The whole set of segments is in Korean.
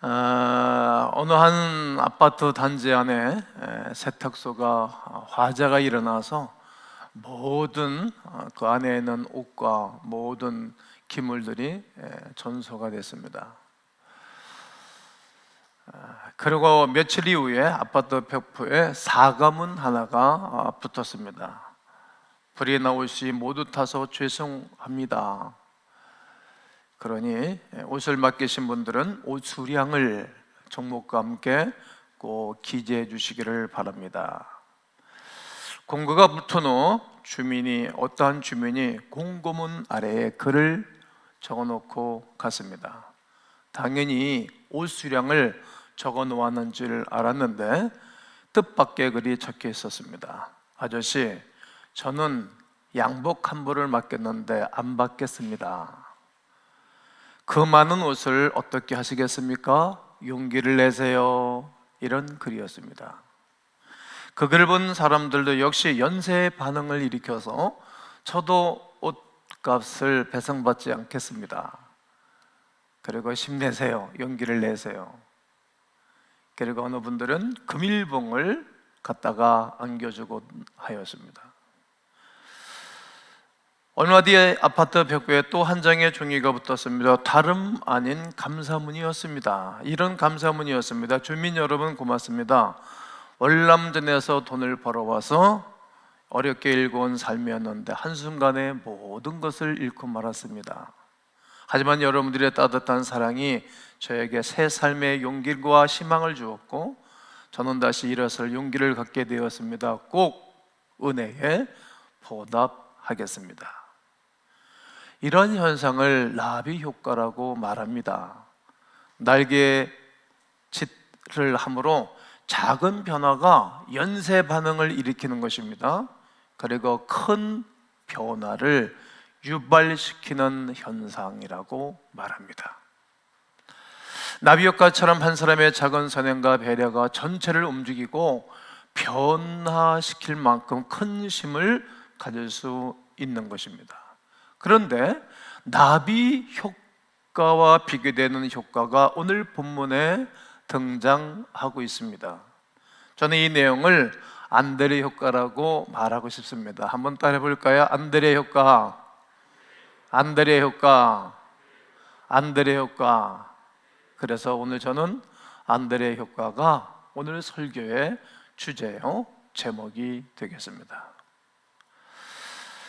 어느 한 아파트 단지 안에 세탁소가 화재가 일어나서 모든 그 안에 있는 옷과 모든 기물들이 전소가 됐습니다. 그리고 며칠 이후에 아파트 벽부에 사과문 하나가 붙었습니다. 불이 나올 시 모두 타서 죄송합니다. 그러니 옷을 맡기신 분들은 옷 수량을 종목과 함께 꼭 기재해 주시기를 바랍니다. 공고가 붙은 후 어떠한 주민이 공고문 아래에 글을 적어놓고 갔습니다. 당연히 옷 수량을 적어 놓았는 줄 알았는데 뜻밖의 글이 적혀 있었습니다. 아저씨, 저는 양복 한 벌을 맡겼는데 안 받겠습니다. 그 많은 옷을 어떻게 하시겠습니까? 용기를 내세요. 이런 글이었습니다. 그 글을 본 사람들도 역시 연쇄 반응을 일으켜서 저도 옷값을 배상받지 않겠습니다. 그리고 힘내세요. 용기를 내세요. 그리고 어느 분들은 금일봉을 갖다가 안겨주곤 하였습니다. 얼마 뒤에 아파트 벽부에 또 한 장의 종이가 붙었습니다. 다름 아닌 감사문이었습니다. 이런 감사문이었습니다. 주민 여러분 고맙습니다. 월남전에서 돈을 벌어와서 어렵게 일궈온 삶이었는데 한순간에 모든 것을 잃고 말았습니다. 하지만 여러분들의 따뜻한 사랑이 저에게 새 삶의 용기와 희망을 주었고 저는 다시 일어설 용기를 갖게 되었습니다. 꼭 은혜에 보답하겠습니다. 이런 현상을 나비 효과라고 말합니다. 날개 짓을 함으로 작은 변화가 연쇄 반응을 일으키는 것입니다. 그리고 큰 변화를 유발시키는 현상이라고 말합니다. 나비 효과처럼 한 사람의 작은 선행과 배려가 전체를 움직이고 변화시킬 만큼 큰 힘을 가질 수 있는 것입니다. 그런데 나비 효과와 비교되는 효과가 오늘 본문에 등장하고 있습니다. 저는 이 내용을 안드레 효과라고 말하고 싶습니다. 한번 따라해 볼까요? 안드레 효과, 안드레 효과, 안드레 효과. 그래서 오늘 저는 안드레 효과가 오늘 설교의 주제요, 제목이 되겠습니다.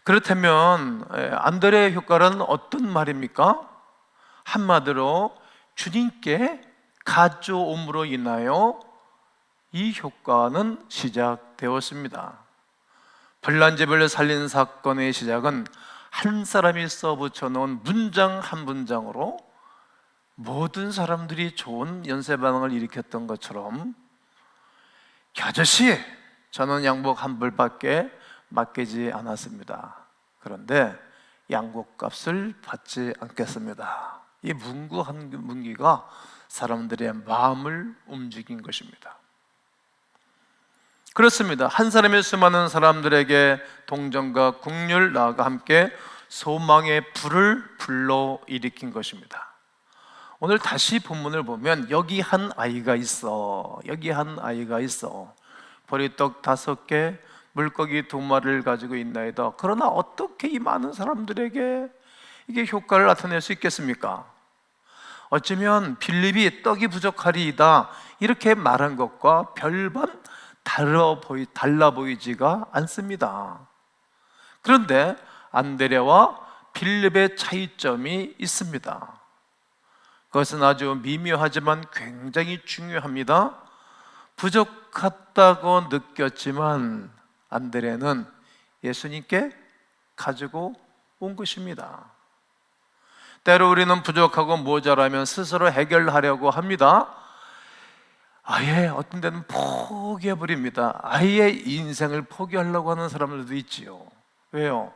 그렇다면 안드레 효과는 어떤 말입니까? 한마디로 주님께 가져옴으로 인하여 이 효과는 시작되었습니다. 불난집을 살린 사건의 시작은 한 사람이 써붙여 놓은 문장 한 문장으로 모든 사람들이 좋은 연쇄 반응을 일으켰던 것처럼 아저씨, 저는 양복 한 벌밖에 맡기지 않았습니다. 그런데 양복값을 받지 않겠습니다. 이 문구 한 문기가 사람들의 마음을 움직인 것입니다. 그렇습니다. 한 사람의 수많은 사람들에게 동정과 긍휼 나와 함께 소망의 불을 불러일으킨 것입니다. 오늘 다시 본문을 보면 여기 한 아이가 있어, 여기 한 아이가 있어, 보리떡 5개, 물고기 2마리를 가지고 있나이다. 그러나 어떻게 이 많은 사람들에게 이게 효과를 나타낼 수 있겠습니까? 어쩌면 빌립이 떡이 부족하리이다 이렇게 말한 것과 별반 달라 보이지가 않습니다. 그런데 안드레와 빌립의 차이점이 있습니다. 그것은 아주 미묘하지만 굉장히 중요합니다. 부족하다고 느꼈지만 안드레는 예수님께 가지고 온 것입니다. 때로 우리는 부족하고 모자라면 스스로 해결하려고 합니다. 아예 어떤 데는 포기해버립니다. 아예 인생을 포기하려고 하는 사람들도 있지요. 왜요?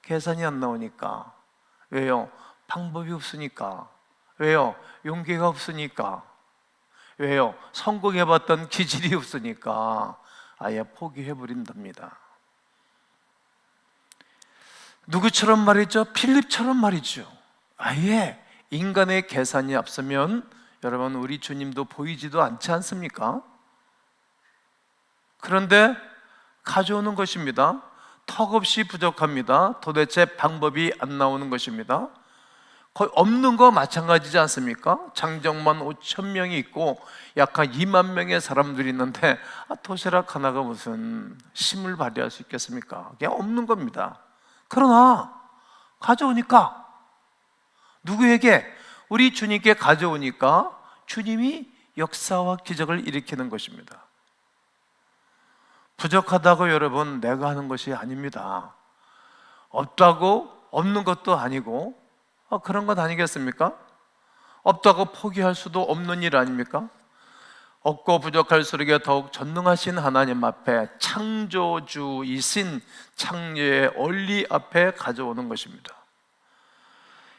계산이 안 나오니까. 왜요? 방법이 없으니까. 왜요? 용기가 없으니까. 왜요? 성공해봤던 기질이 없으니까 아예 포기해버린답니다. 누구처럼 말이죠? 필립처럼 말이죠. 아예 인간의 계산이 앞서면 여러분, 우리 주님도 보이지도 않지 않습니까? 그런데 가져오는 것입니다. 턱없이 부족합니다. 도대체 방법이 안 나오는 것입니다. 거의 없는 거 마찬가지지 않습니까? 장정만 5천 명이 있고 약 한 2만 명의 사람들이 있는데 도시락 하나가 무슨 힘을 발휘할 수 있겠습니까? 그냥 없는 겁니다. 그러나 가져오니까, 누구에게? 우리 주님께 가져오니까 주님이 역사와 기적을 일으키는 것입니다. 부족하다고 여러분 내가 하는 것이 아닙니다. 없다고 없는 것도 아니고 그런 것 아니겠습니까? 없다고 포기할 수도 없는 일 아닙니까? 없고 부족할수록 더욱 전능하신 하나님 앞에, 창조주이신 창조의 원리 앞에 가져오는 것입니다.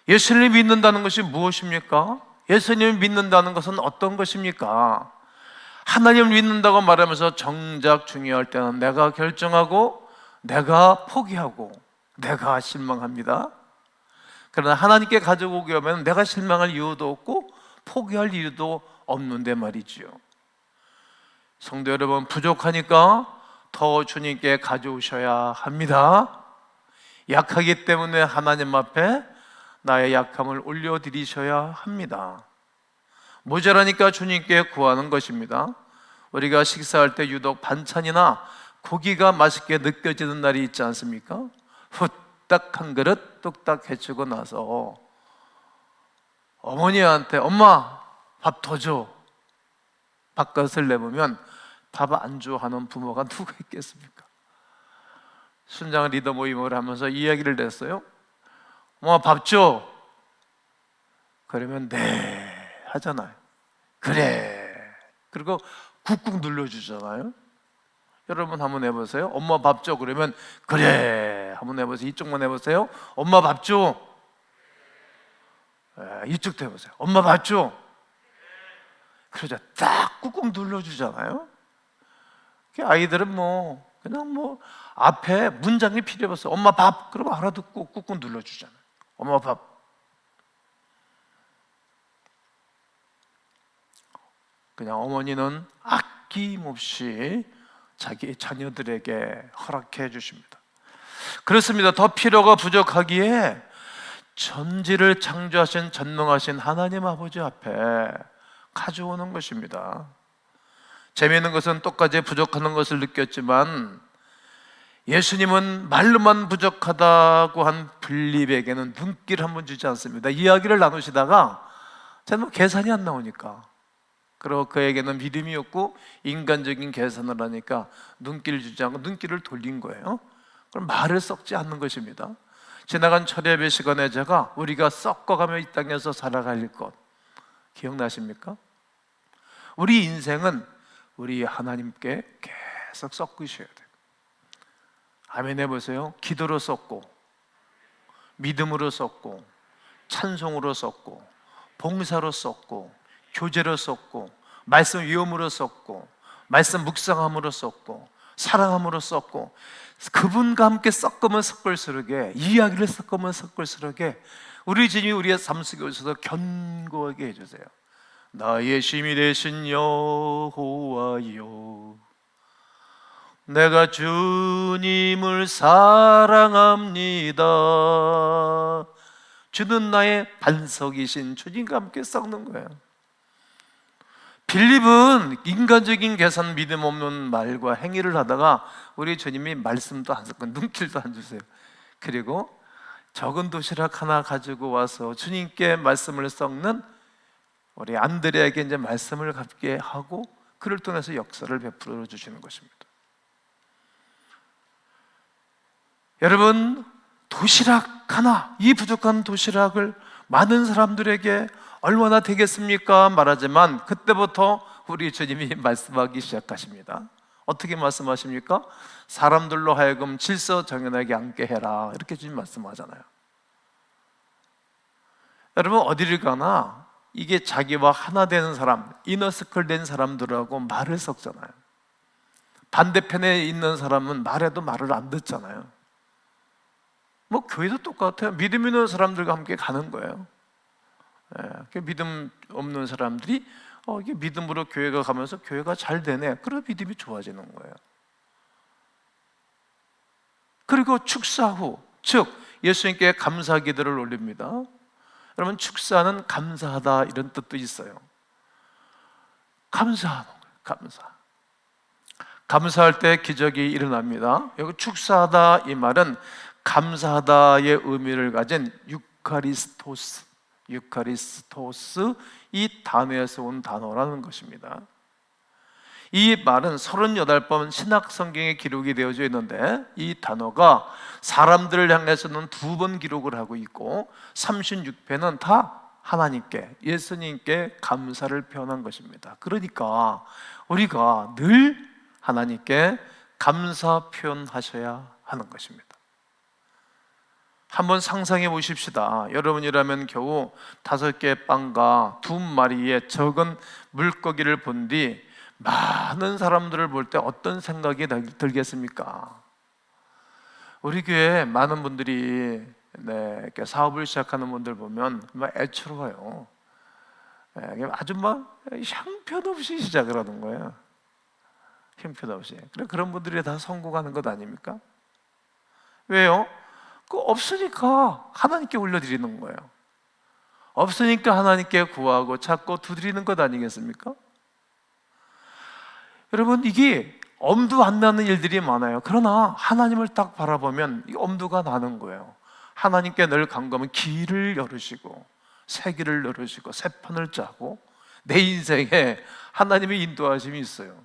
예수님을 믿는다는 것이 무엇입니까? 예수님을 믿는다는 것은 어떤 것입니까? 하나님을 믿는다고 말하면서 정작 중요할 때는 내가 결정하고 내가 포기하고 내가 실망합니다. 그러나 하나님께 가져오게 하면 내가 실망할 이유도 없고 포기할 이유도 없는데 말이지요. 성도 여러분, 부족하니까 더 주님께 가져오셔야 합니다. 약하기 때문에 하나님 앞에 나의 약함을 올려드리셔야 합니다. 모자라니까 주님께 구하는 것입니다. 우리가 식사할 때 유독 반찬이나 고기가 맛있게 느껴지는 날이 있지 않습니까? 후딱 한 그릇 뚝딱 해주고 나서 어머니한테 엄마 밥 더 줘, 밥그릇을 내보면 밥 안 줘 하는 부모가 누가 있겠습니까? 순장 리더 모임을 하면서 이야기를 냈어요. 엄마 밥 줘. 그러면 네 하잖아요. 그래. 그리고 꾹꾹 눌러주잖아요. 여러분 한번 해보세요. 엄마 밥 줘. 그러면 그래. 한번 해보세요. 이쪽만 해보세요. 엄마 밥 줘. 이쪽도 해보세요. 엄마 밥 줘. 그러자 딱 꾹꾹 눌러주잖아요. 아이들은 그냥 앞에 문장이 필요 없어요. 엄마 밥. 그러면 알아듣고 꾹꾹 눌러주잖아요. 엄마 밥. 그냥 어머니는 아낌없이 자기 자녀들에게 허락해 주십니다. 그렇습니다. 더 필요가 부족하기에 전지를 창조하신 전능하신 하나님 아버지 앞에 가져오는 것입니다. 재미있는 것은 똑같이 부족하는 것을 느꼈지만 예수님은 말로만 부족하다고 한 빌립에게는 눈길 한번 주지 않습니다. 이야기를 나누시다가 저는 계산이 안 나오니까, 그리고 그에게는 믿음이 없고 인간적인 계산을 하니까 눈길을 주지 않고 눈길을 돌린 거예요. 그럼 말을 썩지 않는 것입니다. 지나간 철야의 시간에 제가 우리가 썩어가며 이 땅에서 살아갈 것 기억나십니까? 우리 인생은 우리 하나님께 계속 썩으셔야 돼요. 아멘 해보세요. 기도로 썩고, 믿음으로 썩고, 찬송으로 썩고, 봉사로 썩고, 교제로 썩고, 말씀 위험으로 썩고, 말씀 묵상함으로 썩고, 사랑함으로 썩고, 그분과 함께 섞으면 섞을수록에, 이야기를 섞으면 섞을수록에 우리 주님이 우리의 삶 속에 오셔서 견고하게 해주세요. 나의 힘이 되신 여호와여, 내가 주님을 사랑합니다. 주는 나의 반석이신 주님과 함께 썩는 거예요. 빌립은 인간적인 계산, 믿음 없는 말과 행위를 하다가 우리 주님이 말씀도 안 섞고 눈길도 안 주세요. 그리고 적은 도시락 하나 가지고 와서 주님께 말씀을 썩는 우리 안드레에게 이제 말씀을 갖게 하고 그를 통해서 역사를 베풀어 주시는 것입니다. 여러분, 도시락 하나, 이 부족한 도시락을 많은 사람들에게 얼마나 되겠습니까? 말하지만 그때부터 우리 주님이 말씀하기 시작하십니다. 어떻게 말씀하십니까? 사람들로 하여금 질서정연하게 앉게 해라, 이렇게 주님 말씀하잖아요. 여러분, 어디를 가나 이게 자기와 하나 되는 사람, 이너스클 된 사람들하고 말을 섞잖아요. 반대편에 있는 사람은 말해도 말을 안 듣잖아요. 교회도 똑같아요. 믿음 있는 사람들과 함께 가는 거예요. 믿음 없는 사람들이 이게 믿음으로 교회가 가면서 교회가 잘 되네. 그래서 믿음이 좋아지는 거예요. 그리고 축사 후, 즉 예수님께 감사 기도를 올립니다. 여러분, 축사는 감사하다 이런 뜻도 있어요. 감사하는 거예요. 감사할 때 기적이 일어납니다. 여기 축사하다 이 말은 감사하다의 의미를 가진 유카리스토스 이 단어에서 온 단어라는 것입니다. 이 말은 38번 신약 성경에 기록이 되어져 있는데, 이 단어가 사람들을 향해서는 2번 기록을 하고 있고 36편은 다 하나님께, 예수님께 감사를 표현한 것입니다. 그러니까 우리가 늘 하나님께 감사 표현하셔야 하는 것입니다. 한번 상상해 보십시다. 여러분이라면 겨우 5개의 빵과 2마리의 적은 물고기를 본 뒤 많은 사람들을 볼 때 어떤 생각이 들겠습니까? 우리 교회에 많은 분들이 이렇게 사업을 시작하는 분들 보면 애처로워요. 아주 형편없이 시작을 하는 거예요. 형편없이. 그런 분들이 다 성공하는 것 아닙니까? 왜요? 없으니까 하나님께 올려드리는 거예요. 없으니까 하나님께 구하고 찾고 두드리는 것 아니겠습니까? 여러분, 이게 엄두 안 나는 일들이 많아요. 그러나 하나님을 딱 바라보면 이 엄두가 나는 거예요. 하나님께 늘 간구하면 길을 열으시고 새 길을 열으시고 새 판을 짜고 내 인생에 하나님의 인도하심이 있어요.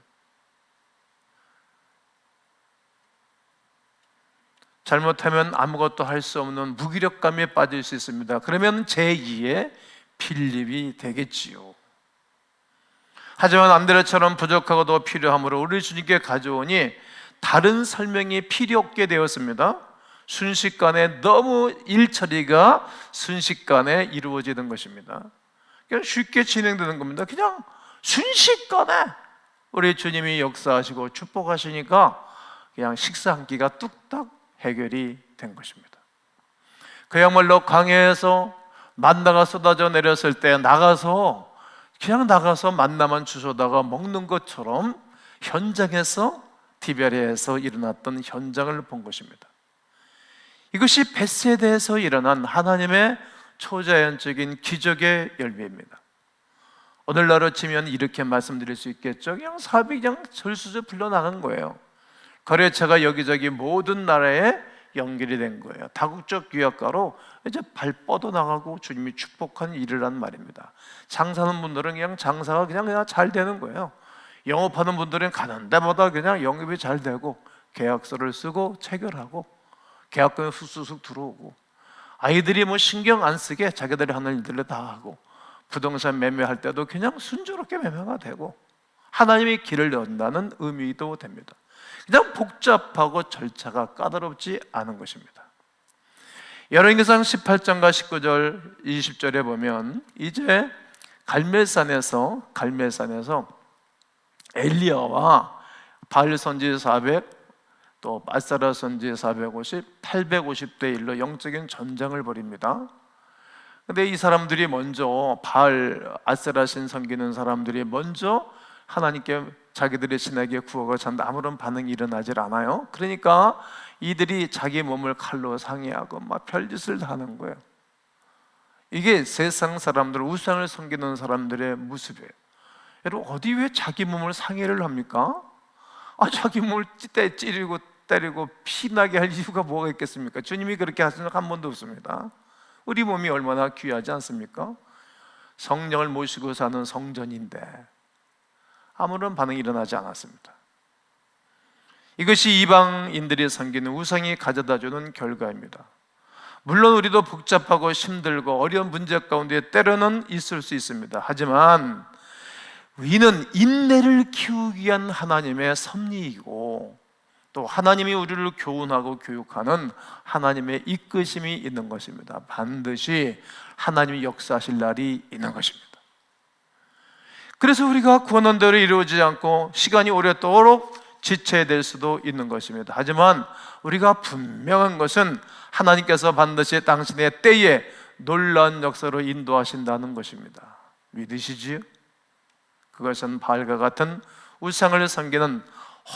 잘못하면 아무것도 할 수 없는 무기력감에 빠질 수 있습니다. 그러면 제2의 필립이 되겠지요. 하지만 안드레처럼 부족하고도 필요함으로 우리 주님께 가져오니 다른 설명이 필요 없게 되었습니다. 순식간에 너무 일처리가 순식간에 이루어지는 것입니다. 그냥 쉽게 진행되는 겁니다. 그냥 순식간에 우리 주님이 역사하시고 축복하시니까 그냥 식사 한 끼가 뚝딱 해결이 된 것입니다. 그야말로 강에서 만나가 쏟아져 내렸을 때 그냥 나가서 만나만 주워다가 먹는 것처럼 현장에서 디베레에서 일어났던 현장을 본 것입니다. 이것이 벳세다에서 일어난 하나님의 초자연적인 기적의 열매입니다. 오늘날로 치면 이렇게 말씀드릴 수 있겠죠. 그냥 사업이 그냥 절수저 풀려나간 거예요. 거래처가 여기저기 모든 나라에 연결이 된 거예요. 다국적 유학가로 이제 발 뻗어나가고 주님이 축복한 일이란 말입니다. 장사하는 분들은 그냥 장사가 그냥 잘 되는 거예요. 영업하는 분들은 가는 데마다 그냥 영업이 잘 되고 계약서를 쓰고 체결하고 계약금이 쑥쑥 들어오고, 아이들이 신경 안 쓰게 자기들이 하는 일들을 다 하고, 부동산 매매할 때도 그냥 순조롭게 매매가 되고 하나님의 길을 연다는 의미도 됩니다. 그냥 복잡하고 절차가 까다롭지 않은 것입니다. 열왕기상 18장과 19절, 20절에 보면 이제 갈멜산에서 엘리야와 바알 선지 400, 또 아세라 선지 450, 850대 1로 영적인 전쟁을 벌입니다. 근데 이 사람들이 먼저 바알, 아세라 신 섬기는 사람들이 먼저 하나님께 자기들의 신에게 구하고 찾는데 아무런 반응이 일어나질 않아요. 그러니까 이들이 자기 몸을 칼로 상해하고 별짓을 다 하는 거예요. 이게 세상 사람들, 우상을 섬기는 사람들의 모습이에요. 여러분, 어디 왜 자기 몸을 상해를 합니까? 자기 몸을 찌르고 때리고 피나게 할 이유가 뭐가 있겠습니까? 주님이 그렇게 하신 적 한 번도 없습니다. 우리 몸이 얼마나 귀하지 않습니까? 성령을 모시고 사는 성전인데 아무런 반응이 일어나지 않았습니다. 이것이 이방인들이 섬기는 우상이 가져다주는 결과입니다. 물론 우리도 복잡하고 힘들고 어려운 문제 가운데 때로는 있을 수 있습니다. 하지만 이는 인내를 키우기 위한 하나님의 섭리이고, 또 하나님이 우리를 교훈하고 교육하는 하나님의 이끄심이 있는 것입니다. 반드시 하나님이 역사하실 날이 있는 것입니다. 그래서 우리가 구하는 대로 이루어지지 않고 시간이 오래도록 지체될 수도 있는 것입니다. 하지만 우리가 분명한 것은 하나님께서 반드시 당신의 때에 놀라운 역사로 인도하신다는 것입니다. 믿으시지요? 그것은 바알과 같은 우상을 섬기는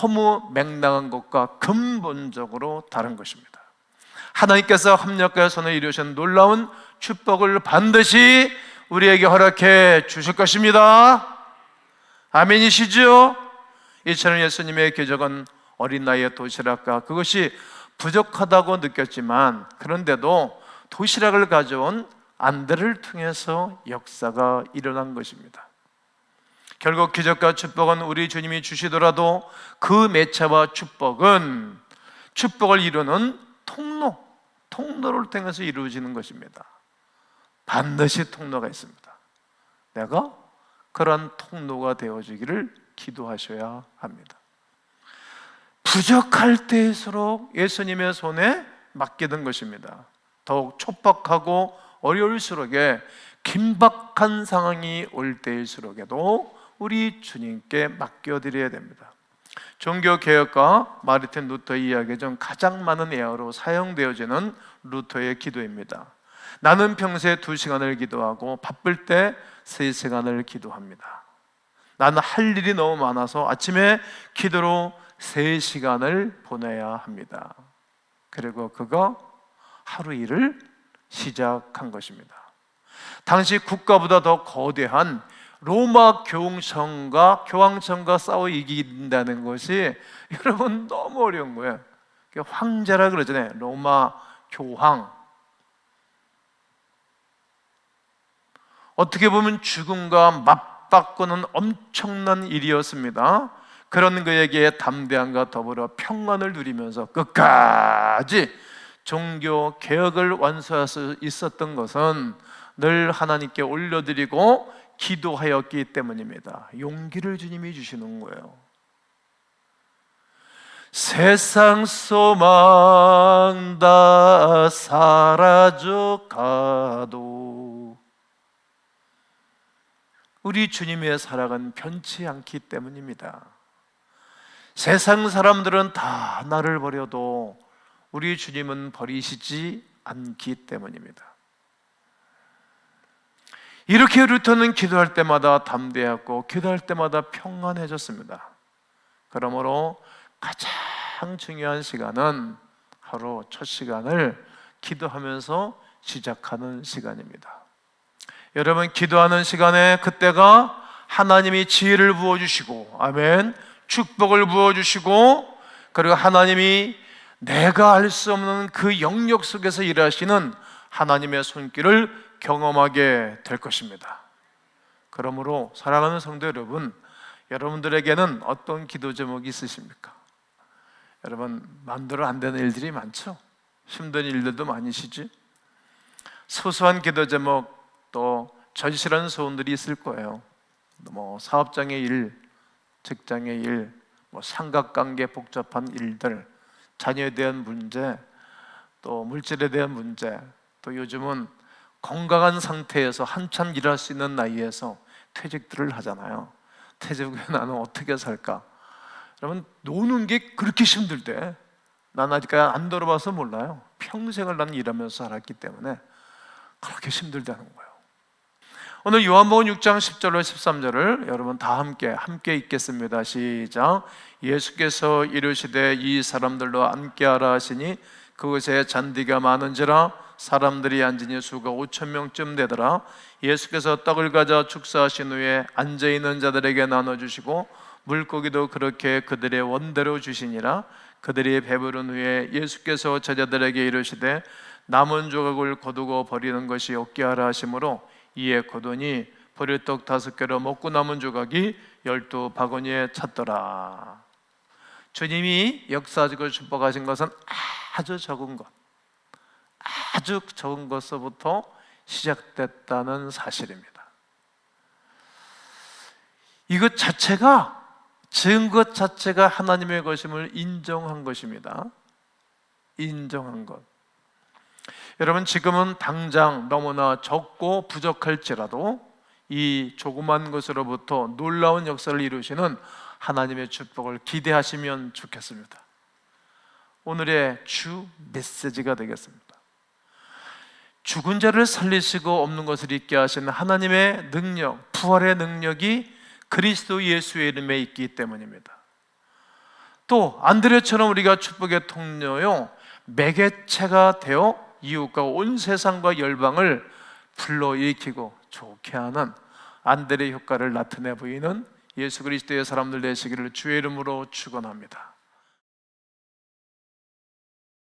허무맹랑한 것과 근본적으로 다른 것입니다. 하나님께서 합력하여 손을 이루신 놀라운 축복을 반드시 우리에게 허락해 주실 것입니다. 아멘이시죠? 이처럼 예수님의 기적은 어린 나이에 도시락과 그것이 부족하다고 느꼈지만, 그런데도 도시락을 가져온 안드레를 통해서 역사가 일어난 것입니다. 결국 기적과 축복은 우리 주님이 주시더라도 그 매체와 축복은 축복을 이루는 통로를 통해서 이루어지는 것입니다. 반드시 통로가 있습니다. 내가 그런 통로가 되어주기를 기도하셔야 합니다. 부족할 때일수록 예수님의 손에 맡기는 것입니다. 더욱 촉박하고 어려울수록에 긴박한 상황이 올 때일수록에도 우리 주님께 맡겨드려야 됩니다. 종교개혁가 마르틴 루터의 이야기 중 가장 많은 예화로 사용되어지는 루터의 기도입니다. 나는 평소에 2시간을 기도하고 바쁠 때 3시간을 기도합니다. 나는 할 일이 너무 많아서 아침에 기도로 3시간을 보내야 합니다. 그리고 그가 하루 일을 시작한 것입니다. 당시 국가보다 더 거대한 로마 교황청과 싸워 이긴다는 것이 여러분 너무 어려운 거예요. 황제라 그러잖아요. 로마 교황. 어떻게 보면 죽음과 맞바꾸는 엄청난 일이었습니다. 그런 그에게 담대함과 더불어 평안을 누리면서 끝까지 종교 개혁을 완수할 수 있었던 것은 늘 하나님께 올려드리고 기도하였기 때문입니다. 용기를 주님이 주시는 거예요. 세상 소망 다 사라져가도 우리 주님의 사랑은 변치 않기 때문입니다. 세상 사람들은 다 나를 버려도 우리 주님은 버리시지 않기 때문입니다. 이렇게 루터는 기도할 때마다 담대했고 기도할 때마다 평안해졌습니다. 그러므로 가장 중요한 시간은 하루 첫 시간을 기도하면서 시작하는 시간입니다. 여러분, 기도하는 시간에 그때가 하나님이 지혜를 부어주시고, 아멘, 축복을 부어주시고, 그리고 하나님이 내가 알 수 없는 그 영역 속에서 일하시는 하나님의 손길을 경험하게 될 것입니다. 그러므로 사랑하는 성도 여러분, 여러분들에게는 어떤 기도 제목이 있으십니까? 여러분, 마음대로 안 되는 일들이 많죠? 힘든 일들도 많으시지? 소소한 기도 제목, 또 절실한 소원들이 있을 거예요. 사업장의 일, 직장의 일, 삼각관계 복잡한 일들, 자녀에 대한 문제, 또 물질에 대한 문제, 또 요즘은 건강한 상태에서 한참 일할 수 있는 나이에서 퇴직들을 하잖아요. 퇴직 후에 나는 어떻게 살까? 여러분, 노는 게 그렇게 힘들대. 난 아직까지 안 들어봐서 몰라요. 평생을 나는 일하면서 살았기 때문에 그렇게 힘들다는 거예요. 오늘 요한복음 6장 10절로 13절을 여러분 다 함께 읽겠습니다. 시작. 예수께서 이르시되 이 사람들로 함께하라 하시니 그곳에 잔디가 많은지라 사람들이 앉으니 수가 5,000명쯤 되더라. 예수께서 떡을 가져 축사하신 후에 앉아있는 자들에게 나눠주시고 물고기도 그렇게 그들의 원대로 주시니라. 그들이 배부른 후에 예수께서 제자들에게 이르시되 남은 조각을 거두고 버리는 것이 없게 하라 하시므로 이에 거두니 버릴 떡 5개로 먹고 남은 조각이 12바구니에 찼더라. 주님이 역사적으로 축복하신 것은 아주 적은 것서부터 시작됐다는 사실입니다. 이것 자체가, 지은 것 자체가 하나님의 것임을 인정한 것입니다. 인정한 것. 여러분, 지금은 당장 너무나 적고 부족할지라도 이 조그만 것으로부터 놀라운 역사를 이루시는 하나님의 축복을 기대하시면 좋겠습니다. 오늘의 주 메시지가 되겠습니다. 죽은 자를 살리시고 없는 것을 잊게 하시는 하나님의 능력, 부활의 능력이 그리스도 예수의 이름에 있기 때문입니다. 또 안드레처럼 우리가 축복의 통로요, 매개체가 되어 이웃과 온 세상과 열방을 불러일으키고 좋게 하는 안드레 효과를 나타내 보이는 예수 그리스도의 사람들 되시기를 주의 이름으로 축원합니다.